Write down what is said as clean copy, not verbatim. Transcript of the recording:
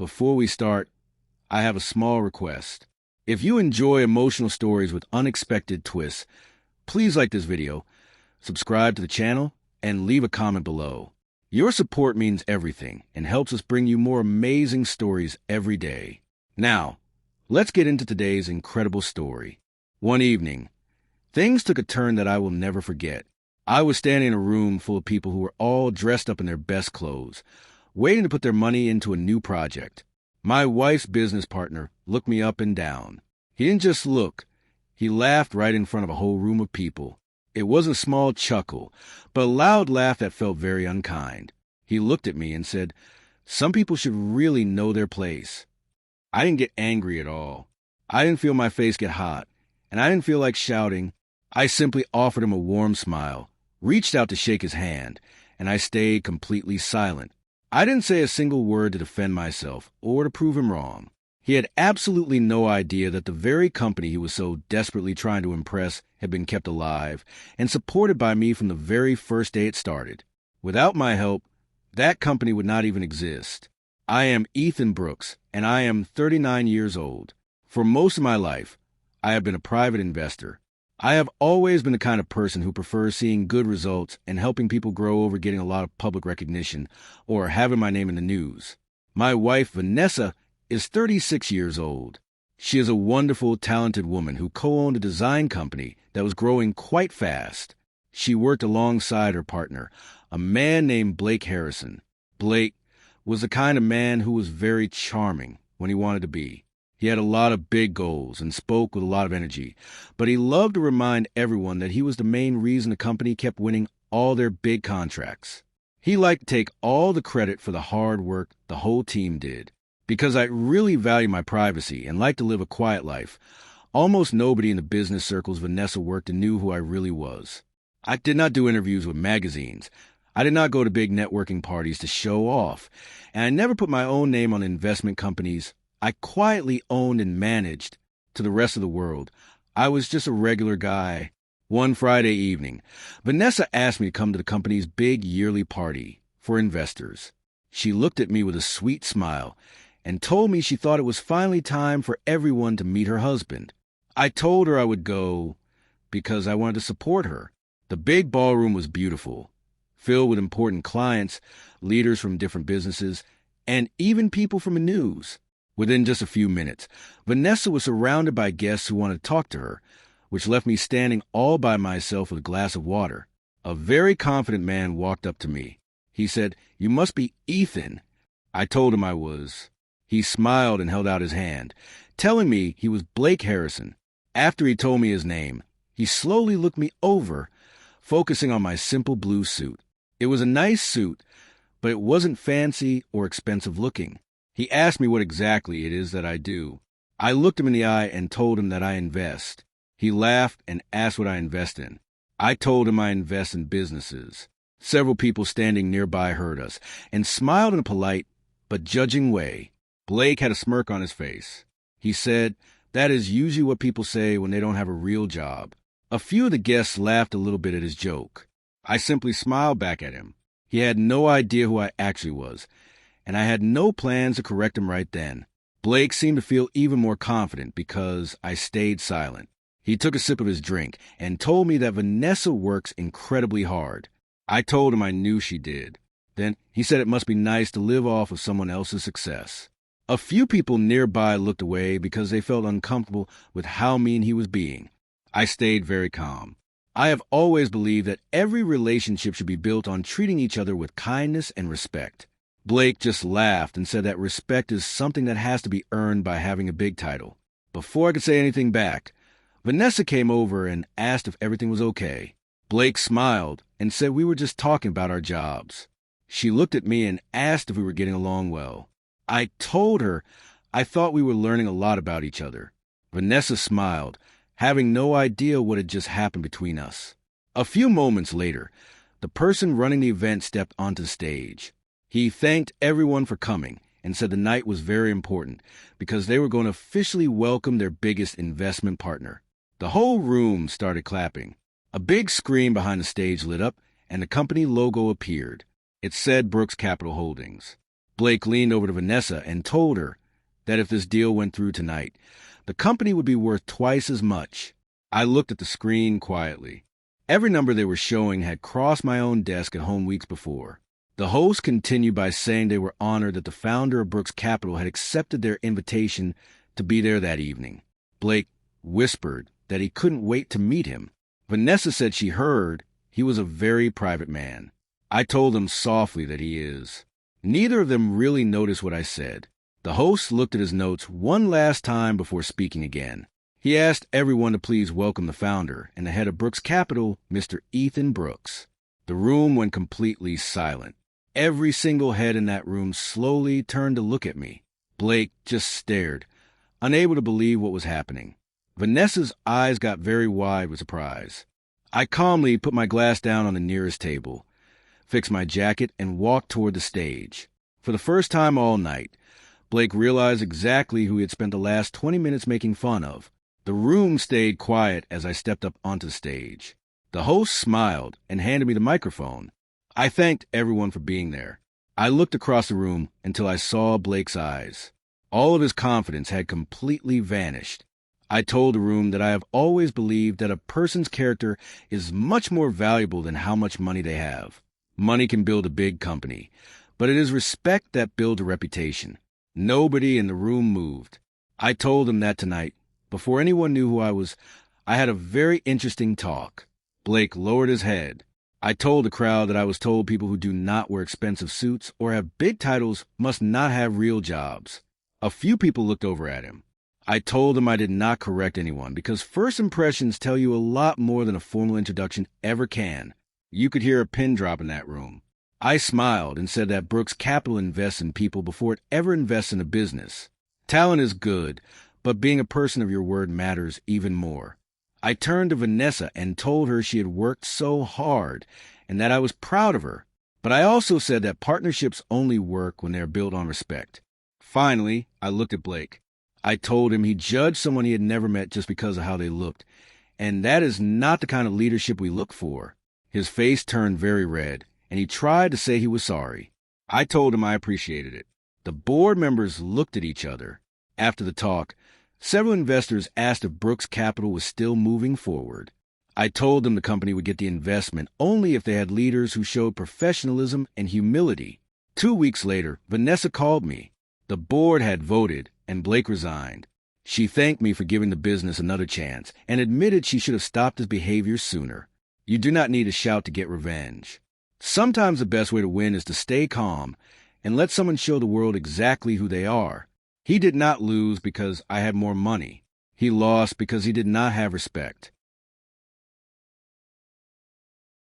before we start, I have a small request. If you enjoy emotional stories with unexpected twists, please like this video, subscribe to the channel, and leave a comment below. Your support means everything and helps us bring you more amazing stories every day. Now, let's get into today's incredible story. One evening, things took a turn that I will never forget. I was standing in a room full of people who were all dressed up in their best clothes, waiting to put their money into a new project. My wife's business partner looked me up and down. He didn't just look, he laughed right in front of a whole room of people. It wasn't a small chuckle, but a loud laugh that felt very unkind. He looked at me and said, "Some people should really know their place." I didn't get angry at all. I didn't feel my face get hot, and I didn't feel like shouting. I simply offered him a warm smile, reached out to shake his hand, and I stayed completely silent. I didn't say a single word to defend myself or to prove him wrong. He had absolutely no idea that the very company he was so desperately trying to impress had been kept alive and supported by me from the very first day it started. Without my help, that company would not even exist. I am Ethan Brooks, and I am 39 years old. For most of my life, I have been a private investor. I have always been the kind of person who prefers seeing good results and helping people grow over getting a lot of public recognition or having my name in the news. My wife, Vanessa, is 36 years old. She is a wonderful, talented woman who co-owned a design company that was growing quite fast. She worked alongside her partner, a man named Blake Harrison. Blake was the kind of man who was very charming when he wanted to be. He had a lot of big goals and spoke with a lot of energy, but he loved to remind everyone that he was the main reason the company kept winning all their big contracts. He liked to take all the credit for the hard work the whole team did. Because I really value my privacy and like to live a quiet life, almost nobody in the business circles Vanessa worked in knew who I really was. I did not do interviews with magazines. I did not go to big networking parties to show off, and I never put my own name on investment companies I quietly owned and managed to the rest of the world. I was just a regular guy. One Friday evening, Vanessa asked me to come to the company's big yearly party for investors. She looked at me with a sweet smile and told me she thought it was finally time for everyone to meet her husband. I told her I would go because I wanted to support her. The big ballroom was beautiful, filled with important clients, leaders from different businesses, and even people from the news. Within just a few minutes, Vanessa was surrounded by guests who wanted to talk to her, which left me standing all by myself with a glass of water. A very confident man walked up to me. He said, "You must be Ethan." I told him I was. He smiled and held out his hand, telling me he was Blake Harrison. After he told me his name, he slowly looked me over, focusing on my simple blue suit. It was a nice suit, but it wasn't fancy or expensive looking. He asked me what exactly it is that I do. I looked him in the eye and told him that I invest. He laughed and asked what I invest in. I told him I invest in businesses. Several people standing nearby heard us and smiled in a polite but judging way. Blake had a smirk on his face. He said, "That is usually what people say when they don't have a real job." A few of the guests laughed a little bit at his joke. I simply smiled back at him. He had no idea who I actually was, and I had no plans to correct him right then. Blake seemed to feel even more confident because I stayed silent. He took a sip of his drink and told me that Vanessa works incredibly hard. I told him I knew she did. Then he said it must be nice to live off of someone else's success. A few people nearby looked away because they felt uncomfortable with how mean he was being. I stayed very calm. I have always believed that every relationship should be built on treating each other with kindness and respect. Blake just laughed and said that respect is something that has to be earned by having a big title. Before I could say anything back, Vanessa came over and asked if everything was okay. Blake smiled and said we were just talking about our jobs. She looked at me and asked if we were getting along well. I told her I thought we were learning a lot about each other. Vanessa smiled, having no idea what had just happened between us. A few moments later, the person running the event stepped onto the stage. He thanked everyone for coming and said the night was very important because they were going to officially welcome their biggest investment partner. The whole room started clapping. A big screen behind the stage lit up and the company logo appeared. It said Brooks Capital Holdings. Blake leaned over to Vanessa and told her that if this deal went through tonight, the company would be worth twice as much. I looked at the screen quietly. Every number they were showing had crossed my own desk at home weeks before. The host continued by saying they were honored that the founder of Brooks Capital had accepted their invitation to be there that evening. Blake whispered that he couldn't wait to meet him. Vanessa said she heard he was a very private man. I told them softly that he is. Neither of them really noticed what I said. The host looked at his notes one last time before speaking again. He asked everyone to please welcome the founder and the head of Brooks Capital, Mr. Ethan Brooks. The room went completely silent. Every single head in that room slowly turned to look at me. Blake just stared, unable to believe what was happening. Vanessa's eyes got very wide with surprise. I calmly put my glass down on the nearest table, fixed my jacket, and walked toward the stage. For the first time all night, Blake realized exactly who he had spent the last 20 minutes making fun of. The room stayed quiet as I stepped up onto the stage. The host smiled and handed me the microphone. I thanked everyone for being there. I looked across the room until I saw Blake's eyes. All of his confidence had completely vanished. I told the room that I have always believed that a person's character is much more valuable than how much money they have. Money can build a big company, but it is respect that builds a reputation. Nobody in the room moved. I told them that tonight, before anyone knew who I was, I had a very interesting talk. Blake lowered his head. I told the crowd that I was told people who do not wear expensive suits or have big titles must not have real jobs. A few people looked over at him. I told him I did not correct anyone because first impressions tell you a lot more than a formal introduction ever can. You could hear a pin drop in that room. I smiled and said that Brooks Capital invests in people before it ever invests in a business. Talent is good, but being a person of your word matters even more. I turned to Vanessa and told her she had worked so hard and that I was proud of her. But I also said that partnerships only work when they are built on respect. Finally, I looked at Blake. I told him he judged someone he had never met just because of how they looked, and that is not the kind of leadership we look for. His face turned very red, and he tried to say he was sorry. I told him I appreciated it. The board members looked at each other. After the talk, several investors asked if Brooks Capital was still moving forward. I told them the company would get the investment only if they had leaders who showed professionalism and humility. 2 weeks later, Vanessa called me. The board had voted, and Blake resigned. She thanked me for giving the business another chance and admitted she should have stopped his behavior sooner. You do not need to shout to get revenge. Sometimes the best way to win is to stay calm and let someone show the world exactly who they are. He did not lose because I had more money. He lost because he did not have respect.